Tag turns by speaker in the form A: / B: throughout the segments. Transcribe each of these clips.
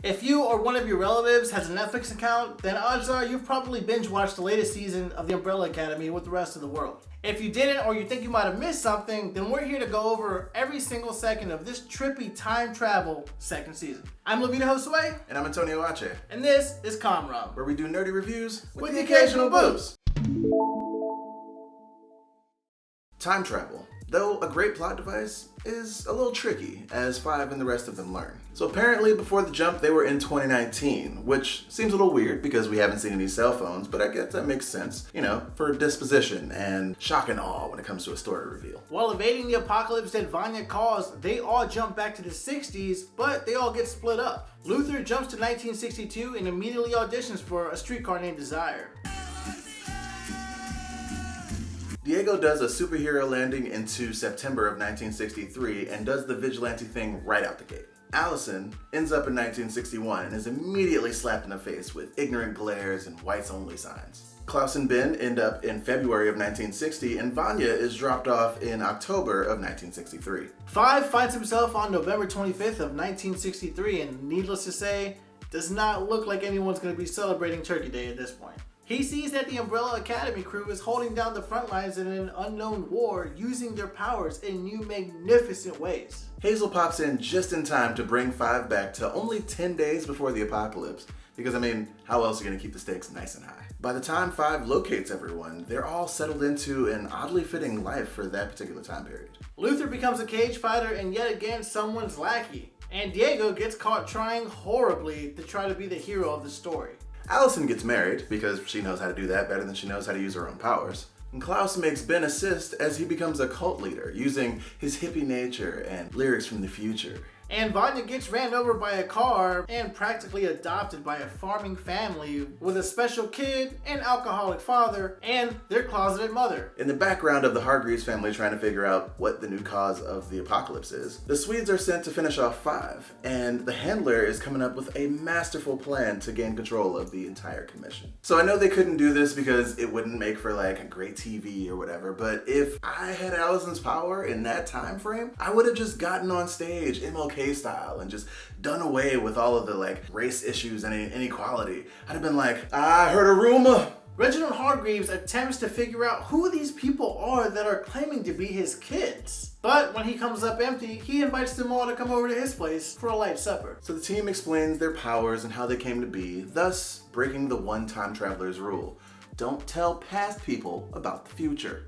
A: If you or one of your relatives has a Netflix account, then odds are you've probably binge watched the latest season of The Umbrella Academy with the rest of the world. If you didn't, or you think you might have missed something, then we're here to go over every single second of this trippy time travel second season. I'm Levita Josue.
B: And I'm Antonio Ache.
A: And this is Comrom,
B: where we do nerdy reviews
A: with the occasional boobs.
B: Time travel, though a great plot device, is a little tricky, as Five and the rest of them learn. So apparently before the jump they were in 2019, which seems a little weird because we haven't seen any cell phones, but I guess that makes sense, for disposition and shock and awe when it comes to a story reveal.
A: While evading the apocalypse that Vanya caused, they all jump back to the 60s, but they all get split up. Luther jumps to 1962 and immediately auditions for A Streetcar Named Desire.
B: Diego does a superhero landing into September of 1963 and does the vigilante thing right out the gate. Allison ends up in 1961 and is immediately slapped in the face with ignorant glares and whites only signs. Klaus and Ben end up in February of 1960 and Vanya is dropped off in October of 1963.
A: Five finds himself on November 25th of 1963 and needless to say, does not look like anyone's going to be celebrating Turkey Day at this point. He sees that the Umbrella Academy crew is holding down the front lines in an unknown war using their powers in new magnificent ways.
B: Hazel pops in just in time to bring Five back to only 10 days before the apocalypse, because how else are you going to keep the stakes nice and high? By the time Five locates everyone, they're all settled into an oddly fitting life for that particular time period.
A: Luther becomes a cage fighter and yet again someone's lackey, and Diego gets caught trying horribly to try to be the hero of the story.
B: Allison gets married because she knows how to do that better than she knows how to use her own powers. And Klaus makes Ben assist as he becomes a cult leader, using his hippie nature and lyrics from the future.
A: And Vanya gets ran over by a car and practically adopted by a farming family with a special kid, an alcoholic father, and their closeted mother.
B: In the background of the Hargreaves family trying to figure out what the new cause of the apocalypse is, the Swedes are sent to finish off Five, and the Handler is coming up with a masterful plan to gain control of the entire commission. So I know they couldn't do this because it wouldn't make for great TV or whatever, but if I had Allison's power in that time frame, I would have just gotten on stage MLK style and just done away with all of the race issues and inequality. I'd have been I heard a rumor.
A: Reginald Hargreaves attempts to figure out who these people are that are claiming to be his kids. But when he comes up empty, he invites them all to come over to his place for a light supper.
B: So the team explains their powers and how they came to be, thus breaking the one time traveler's rule. Don't tell past people about the future.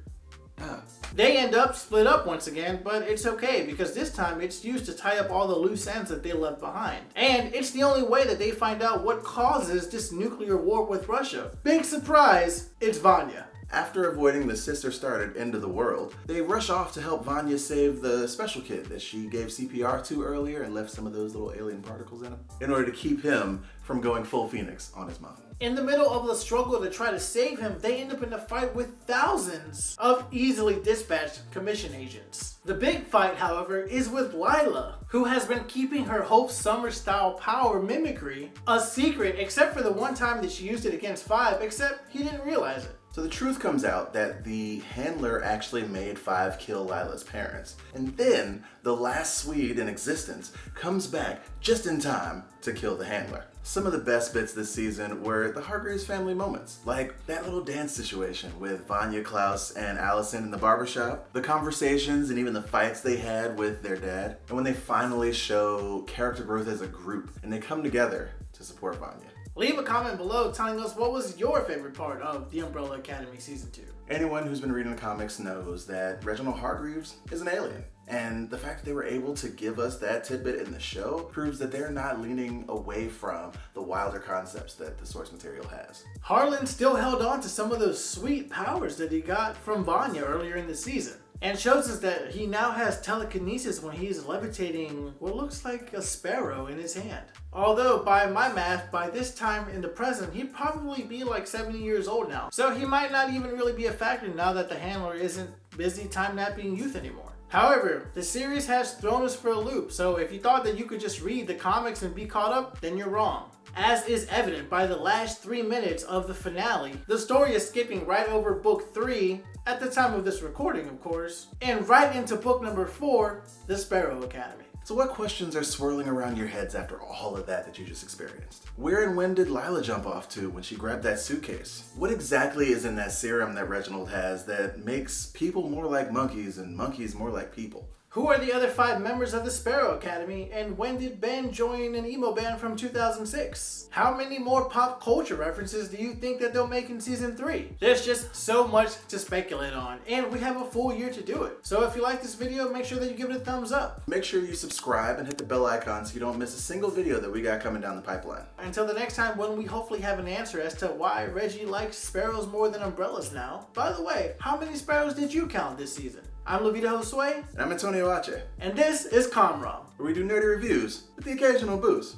A: They end up split up once again, but it's okay because this time it's used to tie up all the loose ends that they left behind. And it's the only way that they find out what causes this nuclear war with Russia. Big surprise, it's Vanya.
B: After avoiding the sister-started end of the world, they rush off to help Vanya save the special kid that she gave CPR to earlier and left some of those little alien particles in him, in order to keep him from going full Phoenix on his mom.
A: In the middle of the struggle to try to save him, they end up in a fight with thousands of easily dispatched commission agents. The big fight, however, is with Lila, who has been keeping her Hope Summer-style power mimicry a secret except for the one time that she used it against Five, except he didn't realize it.
B: So the truth comes out that the Handler actually made Five kill Lila's parents. And then the last Swede in existence comes back just in time to kill the Handler. Some of the best bits this season were the Hargreaves family moments, like that little dance situation with Vanya, Klaus, and Allison in the barbershop, the conversations and even the fights they had with their dad, and when they finally show character growth as a group and they come together to support Vanya.
A: Leave a comment below telling us what was your favorite part of The Umbrella Academy Season 2.
B: Anyone who's been reading the comics knows that Reginald Hargreaves is an alien. And the fact that they were able to give us that tidbit in the show proves that they're not leaning away from the wilder concepts that the source material has.
A: Harlan still held on to some of those sweet powers that he got from Vanya earlier in the season, and shows us that he now has telekinesis when he's levitating what looks like a sparrow in his hand. Although by my math, by this time in the present, he'd probably be 70 years old now. So he might not even really be a factor now that the Handler isn't busy time-napping youth anymore. However, the series has thrown us for a loop, so if you thought that you could just read the comics and be caught up, then you're wrong. As is evident by the last 3 minutes of the finale, the story is skipping right over book 3, at the time of this recording of course, and right into book number 4, The Sparrow Academy.
B: So what questions are swirling around your heads after all of that you just experienced? Where and when did Lila jump off to when she grabbed that suitcase? What exactly is in that serum that Reginald has that makes people more like monkeys and monkeys more like people?
A: Who are the other 5 members of the Sparrow Academy, and when did Ben join an emo band from 2006? How many more pop culture references do you think that they'll make in season 3? There's just so much to speculate on, and we have a full year to do it. So if you like this video, make sure that you give it a thumbs up.
B: Make sure you subscribe and hit the bell icon so you don't miss a single video that we got coming down the pipeline.
A: Until the next time, when we hopefully have an answer as to why Reggie likes sparrows more than umbrellas now. By the way, how many sparrows did you count this season? I'm Levita Josue.
B: And I'm Antonio Ache.
A: And this is Comrom,
B: where we do nerdy reviews with the occasional booze.